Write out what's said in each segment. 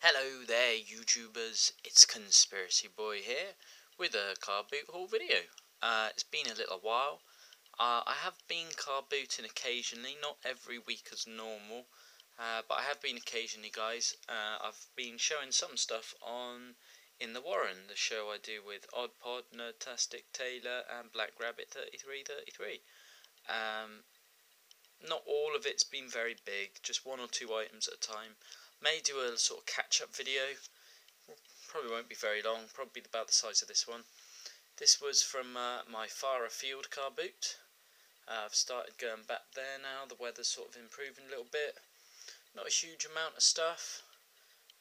Hello there YouTubers, it's Conspiracy Boy here with a car boot haul video. It's been a little while. I have been car booting occasionally, not every week as normal, but I have been occasionally, guys. I've been showing some stuff on In the Warren, the show I do with Oddpod, Nerdtastic, Taylor and Black Rabbit 3333. Not all of it's been very big, just one or two items at a time. May do a sort of catch-up video. Probably won't be very long, probably about the size of this one. This was from my far afield car boot. I've started going back there now, the weather's sort of improving a little bit. Not a huge amount of stuff,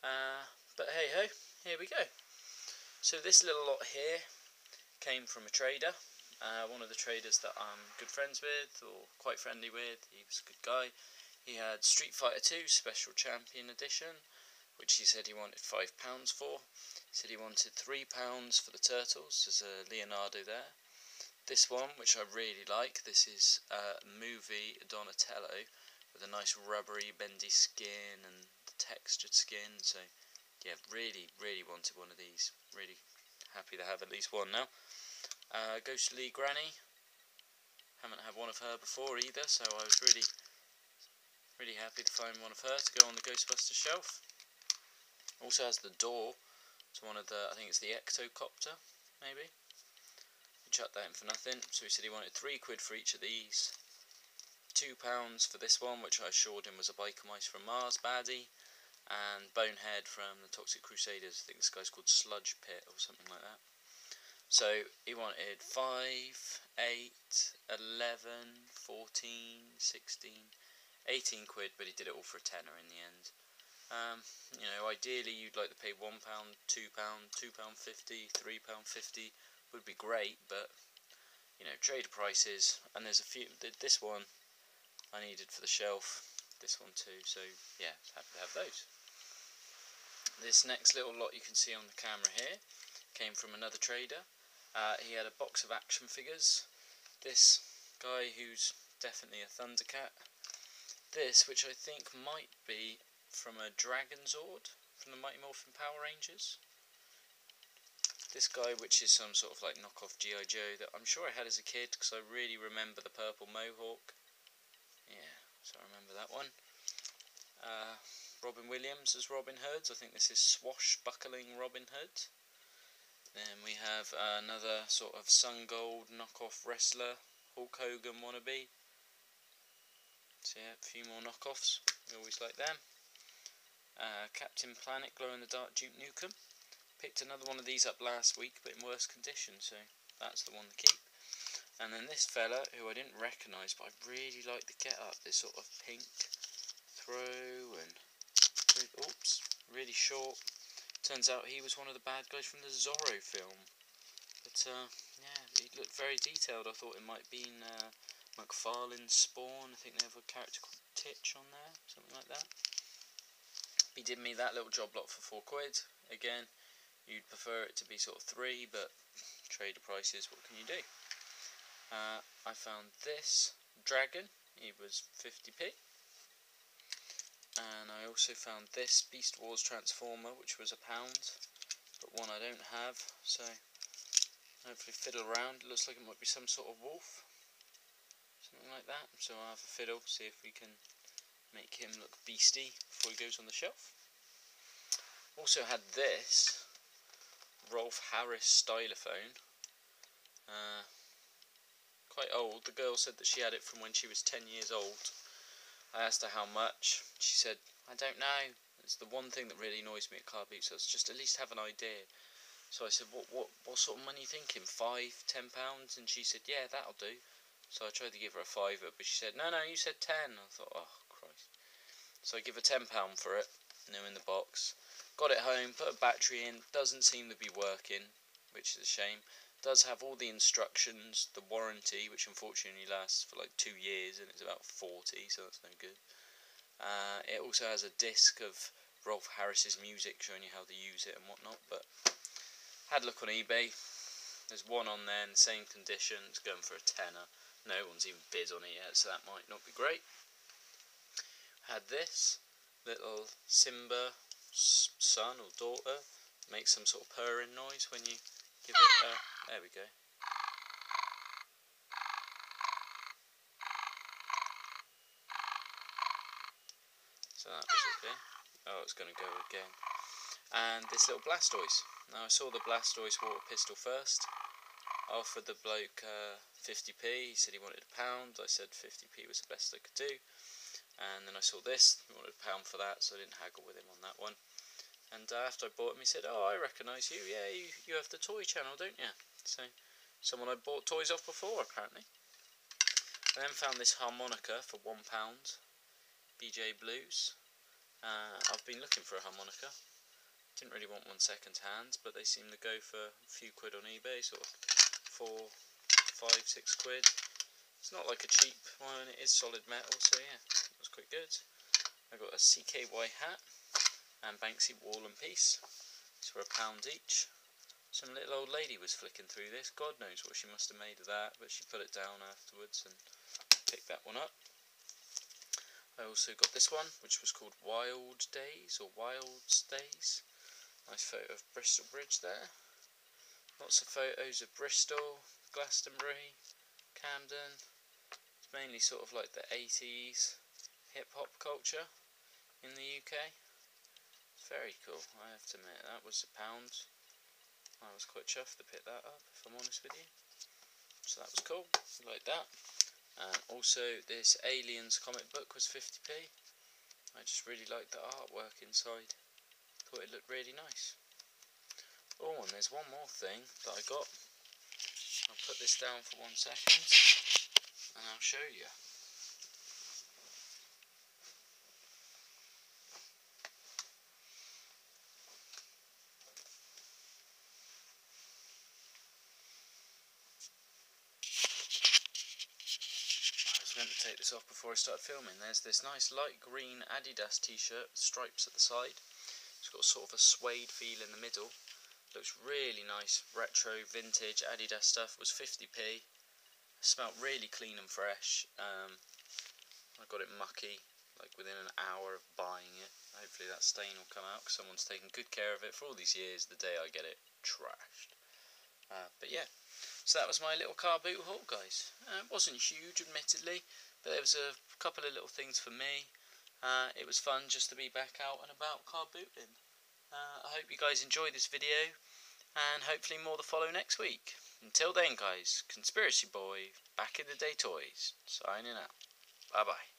but hey ho, here we go. So this little lot here came from a trader, one of the traders that I'm good friends with, or quite friendly with. He was a good guy. He had Street Fighter 2 Special Champion Edition, which he said he wanted £5 for. He said he wanted £3 for the turtles. There's a Leonardo there. This one, which I really like, this is movie Donatello with a nice rubbery, bendy skin and the textured skin. So, yeah, really wanted one of these. Really happy to have at least one now. Ghostly Granny. Haven't had one of her before either, so I was really happy to find one of her to go on the Ghostbusters shelf. Also has the door to one of the, I think it's the Ectocopter, maybe. We chucked that in for nothing, so he said he wanted £3 for each of these. £2 for this one, which I assured him was a Biker Mice from Mars baddie, and Bonehead from the Toxic Crusaders. I think this guy's called Sludge Pit or something like that. So he wanted 5, 8, 11, 14, 16, 18 quid, but he did it all for a tenner in the end. You know, ideally you'd like to pay £1, £2, £2.50, £3.50 would be great, but you know, trader prices, and there's a few. This one I needed for the shelf, this one too, so yeah, happy to have those. This next little lot you can see on the camera here came from another trader. He had a box of action figures. This guy who's definitely a Thundercat. This, which I think might be from a Dragonzord from the Mighty Morphin Power Rangers. This guy, which is some sort of like knockoff G.I. Joe that I'm sure I had as a kid, because I really remember the purple mohawk. Yeah, so I remember that one. Robin Williams as Robin Hood. I think this is swashbuckling Robin Hood. Then we have another sort of sun gold knockoff wrestler, Hulk Hogan wannabe. So yeah, a few more knockoffs, we always like them. Captain Planet glow-in-the-dark Duke Nukem. Picked another one of these up last week, but in worse condition, so that's the one to keep. And then this fella, who I didn't recognise, but I really like the get-up, this sort of pink throw and, oops, really short. Turns out he was one of the bad guys from the Zorro film. But yeah, he looked very detailed. I thought it might have been McFarlane's Spawn. I think they have a character called Titch on there, something like that. He did me that little job lot for £4. Again, you'd prefer it to be sort of 3, but trader prices, what can you do? I found this dragon. He was 50p. And I also found this Beast Wars Transformer, which was £1, but one I don't have, so hopefully fiddle around. It looks like it might be some sort of wolf, something like that, so I'll have a fiddle, see if we can make him look beastie before he goes on the shelf. Also had this Rolf Stylophone, quite old. The girl said that she had it from when she was 10 years old. I asked her how much. She said, I don't know. It's the one thing that really annoys me at car boots. It's just at least have an idea. So I said, what sort of money are you thinking? £5, £10? And she said, yeah, that'll do. So I tried to give her a fiver, but she said, no, you said 10. I thought, oh, Christ. So I give her £10 for it, in the box. Got it home, put a battery in, doesn't seem to be working, which is a shame. Does have all the instructions, the warranty, which unfortunately lasts for like 2 years, and it's about 40, so that's no good. It also has a disc of Rolf Harris's music, showing you how to use it and whatnot, but had a look on eBay. There's one on there in the same condition, it's going for a tenner. No one's even bid on it yet, so that might not be great. Had this little Simba son or daughter makes some sort of purring noise when you give it a... There we go. So that was okay. Oh, it's going to go again. And this little Blastoise. Now I saw the Blastoise water pistol first. I offered the bloke 50p. He said he wanted £1. I said 50p was the best I could do. And then I saw this. He wanted £1 for that, so I didn't haggle with him on that one. And after I bought him, he said, "Oh, I recognise you. Yeah, you have the toy channel, don't you?" So someone I bought toys off before, apparently. I then found this harmonica for £1. BJ Blues. I've been looking for a harmonica. Didn't really want one second hand, but they seem to go for a few quid on eBay, sort of 4, 5, 6 quid. It's not like a cheap one, it is solid metal, so yeah, it was quite good. I got a CKY hat and Banksy Wall and Piece. It's for £1 each. Some little old lady was flicking through this. God knows what she must have made of that, but she put it down afterwards and picked that one up. I also got this one, which was called Wild Days, or Wilds Days. Nice photo of Bristol Bridge there. Lots of photos of Bristol, Glastonbury, Camden. It's mainly sort of like the 80s hip-hop culture in the UK. It's very cool, I have to admit. That was £1. I was quite chuffed to pick that up, if I'm honest with you. So that was cool, like that. And also this Aliens comic book was 50p. I just really liked the artwork inside. Thought it looked really nice. Oh, and there's one more thing that I got. I'll put this down for 1 second and I'll show you. I was meant to take this off before I started filming. There's this nice light green Adidas t-shirt with stripes at the side. It's got sort of a suede feel in the middle. Looks really nice, retro, vintage Adidas stuff. Was 50p. Smelled really clean and fresh. I got it mucky, like within an hour of buying it. Hopefully that stain will come out because someone's taken good care of it for all these years. The day I get it trashed. But yeah, so that was my little car boot haul, guys. It wasn't huge, admittedly, but there was a couple of little things for me. It was fun just to be back out and about car booting. I hope you guys enjoyed this video, and hopefully more to follow next week. Until then, guys, Conspiracy Boy, Back in the Day Toys, signing out. Bye bye.